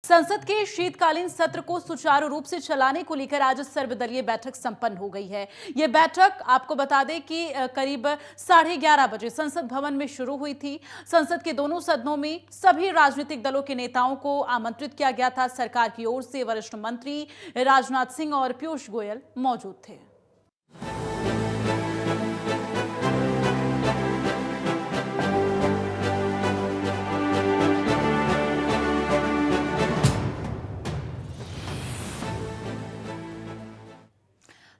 संसद के शीतकालीन सत्र को सुचारू रूप से चलाने को लेकर आज सर्वदलीय बैठक संपन्न हो गई है। ये बैठक आपको बता दें कि करीब 11:30 बजे संसद भवन में शुरू हुई थी। संसद के दोनों सदनों में सभी राजनीतिक दलों के नेताओं को आमंत्रित किया गया था। सरकार की ओर से वरिष्ठ मंत्री राजनाथ सिंह और पीयूष गोयल मौजूद थे।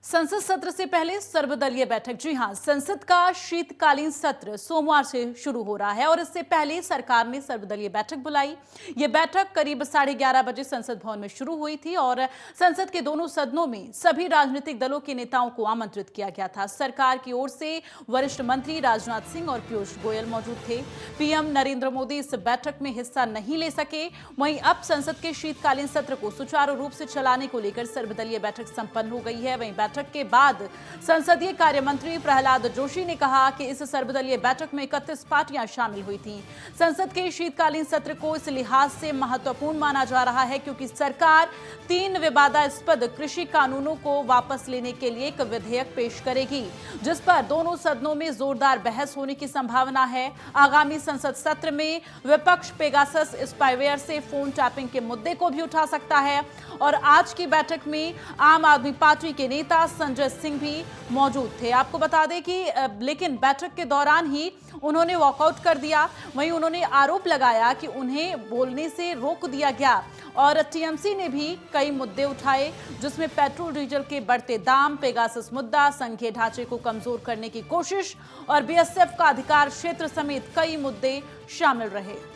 संसद सत्र से पहले सर्वदलीय बैठक। जी हां, संसद का शीतकालीन सत्र सोमवार से शुरू हो रहा है और इससे पहले सरकार ने सर्वदलीय बैठक बुलाई। यह बैठक करीब 11:30 बजे संसद भवन में शुरू हुई थी और संसद के दोनों सदनों में सभी राजनीतिक दलों के नेताओं को आमंत्रित किया गया था। सरकार की ओर से वरिष्ठ मंत्री राजनाथ सिंह और पीयूष गोयल मौजूद थे। पीएम नरेंद्र मोदी इस बैठक में हिस्सा नहीं ले सके। वहीं अब संसद के शीतकालीन सत्र को सुचारू रूप से चलाने को लेकर सर्वदलीय बैठक संपन्न हो गई है। वहीं बैठक के बाद संसदीय कार्य मंत्री प्रहलाद जोशी ने कहा कि इस सर्वदलीय बैठक में 31 पार्टियां शामिल हुई थीं। संसद के शीतकालीन सत्र को इस लिहाज से महत्वपूर्ण माना जा रहा है क्योंकि सरकार 3 विवादास्पद कृषि कानूनों को वापस लेने के लिए एक विधेयक पेश करेगी, जिस पर दोनों सदनों में जोरदार बहस होने की संभावना है। आगामी संसद सत्र में विपक्ष पेगासस स्पाईवेयर से फोन टैपिंग के मुद्दे को भी उठा सकता है और आज की बैठक में आम आदमी पार्टी के नेता संजय सिंह भी मौजूद थे। आपको बता दें कि लेकिन बैठक के दौरान ही उन्होंने वॉकआउट कर दिया। वहीं उन्होंने आरोप लगाया कि उन्हें बोलने से रोक दिया गया और टीएमसी ने भी कई मुद्दे उठाए, जिसमें पेट्रोल डीजल के बढ़ते दाम, पेगासस मुद्दा, संघीय ढांचे को कमजोर करने की कोशिश और बीएसएफ का अधिकार क्षेत्र समेत कई मुद्दे शामिल रहे।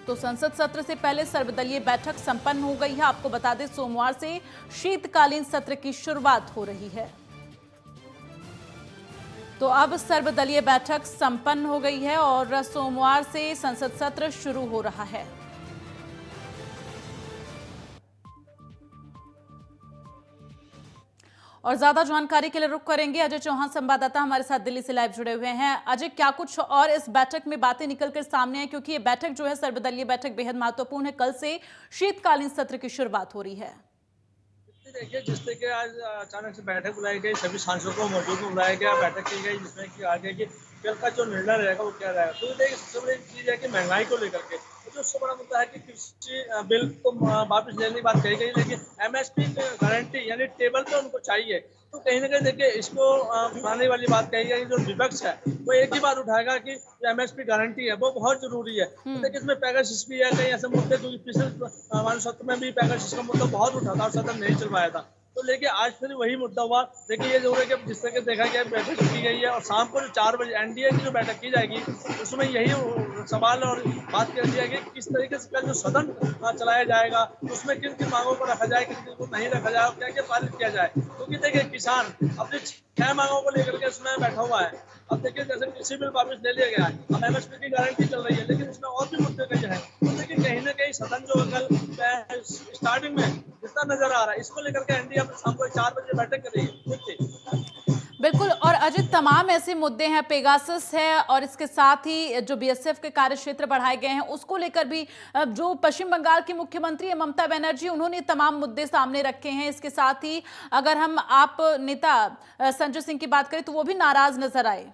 तो संसद सत्र से पहले सर्वदलीय बैठक संपन्न हो गई है। आपको बता दें सोमवार से शीतकालीन सत्र की शुरुआत हो रही है। तो अब सर्वदलीय बैठक संपन्न हो गई है और सोमवार से संसद सत्र शुरू हो रहा है। और ज्यादा जानकारी के लिए रुख करेंगे अजय चौहान संवाददाता हमारे साथ दिल्ली से लाइव जुड़े हुए हैं। अजय, क्या कुछ और इस बैठक में बातें निकलकर सामने हैं, क्योंकि ये बैठक जो है सर्वदलीय बैठक बेहद महत्वपूर्ण है। कल से शीतकालीन सत्र की शुरुआत हो रही है। देखिए, जिस तरीके आज अचानक से बैठक बुलाई गई, सभी सांसदों को मौजूद में बुलाया गया, बैठक की गई, जिसमें कि आगे की कल का जो निर्णय रहेगा वो क्या रहेगा। तो देखिए, सबसे बड़ी चीज है कि महंगाई को लेकर के जो सबसे बड़ा मुद्दा है कि कृषि बिल को वापस लेने की बात कही गई, लेकिन एमएसपी गारंटी यानी टेबल पे उनको चाहिए। तो कहीं ना कहीं देखिए, इसको बढ़ाने वाली बात कही गई। जो विपक्ष है वो एक ही बात उठाएगा कि जो एमएसपी गारंटी है वो बहुत जरूरी है। तो देखिए, इसमें पेगासस भी है, कई ऐसे मुद्दे जो पिछले हमारे सत्र में भी पेगासस का मुद्दा बहुत उठा था और सदन नहीं चल पाया था। तो लेकिन आज फिर वही मुद्दा हुआ। देखिए, ये जरूर है कि जिस तरह देखा गया बैठक की गई है और शाम को जो 4 बजे एनडीए की जो बैठक की जाएगी उसमें यही सवाल और बात कर दिया गया कि किस तरीके से जो सदन चलाया जाएगा, उसमें किन किन मांगों को रखा जाए, किन किन को नहीं रखा जाए और क्या क्या पारित किया जाए। क्योंकि देखिए, किसान अपनी 6 मांगों को लेकर के इसमें बैठा हुआ है। अब देखिए, जैसे कृषि बिल वापस ले लिया गया है, अब एमएसपी की गारंटी चल रही है, लेकिन इसमें और भी मुद्दे कई हैं। तो देखिए, कहीं ना कहीं सदन जो कल स्टार्टिंग में जितना नजर आ रहा है, इसको लेकर के एनडीए शाम को 4 बजे बैठक करेगी। बिल्कुल। और अजय, तमाम ऐसे मुद्दे हैं, पेगासस है और इसके साथ ही जो बीएसएफ के कार्य क्षेत्र बढ़ाए गए हैं उसको लेकर भी जो पश्चिम बंगाल की मुख्यमंत्री है ममता बनर्जी, उन्होंने तमाम मुद्दे सामने रखे हैं। इसके साथ ही अगर हम आप नेता संजय सिंह की बात करें तो वो भी नाराज नजर आए।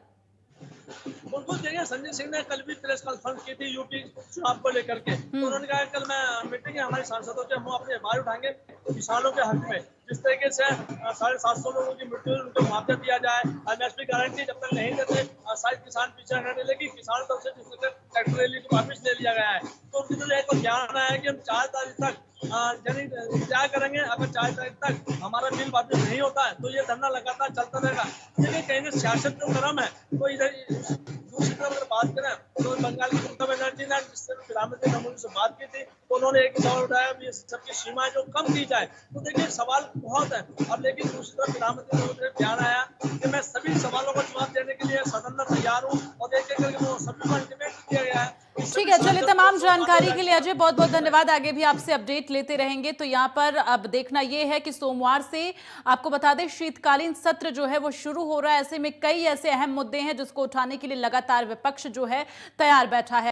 बिल्कुल, देखिए, संजय सिंह ने कल भी प्रेस कॉन्फ्रेंस की थी यूपी चुनाव को लेकर के। तो उन्होंने कहा कल मैं मीटिंग है हमारे सांसदों के, हम अपनी आवाज उठाएंगे किसानों के हक में। जिस तरीके से 750 लोगों की मृत्यु उनको मुआवजा दिया जाए, एमएसपी गारंटी जब तक नहीं देते शायद किसान पीछे हटने लगी। किसान तरफ से जिस तरह ट्रैक्टर रैली को वापस ले लिया गया है, तो उनकी तो एक ध्यान आया कि हम 4 तारीख तक यानी क्या करेंगे। अगर 4 तारीख तक हमारा बिल वापस नहीं होता है तो ये धरना लगातार चलता रहेगा। लेकिन कहीं ना सियासत जो गर्म है वो इधर दूसरी तरफ अगर बात करें तो बंगाल की ममता बनर्जी ने जिससे प्रधानमंत्री नरेंद्र मोदी से बात की थी तो उन्होंने एक सवाल उठाया कि सबकी सीमाएं जो कम की जाए। तो देखिए, सवाल बहुत है। अब लेकिन दूसरी तरफ प्रधानमंत्री नरेंद्र मोदी ध्यान आया कि मैं सभी सवालों का जवाब देने के लिए सदन में तैयार हूँ और एक एक करके वो सभी को अल्टीमेट किया गया है। ठीक है, चलिए, तमाम जानकारी के लिए अजय बहुत बहुत धन्यवाद। आगे भी आपसे अपडेट लेते रहेंगे। तो यहाँ पर अब देखना यह है कि सोमवार से आपको बता दें शीतकालीन सत्र जो है वो शुरू हो रहा है। ऐसे में कई ऐसे अहम मुद्दे हैं जिसको उठाने के लिए लगातार विपक्ष जो है तैयार बैठा है।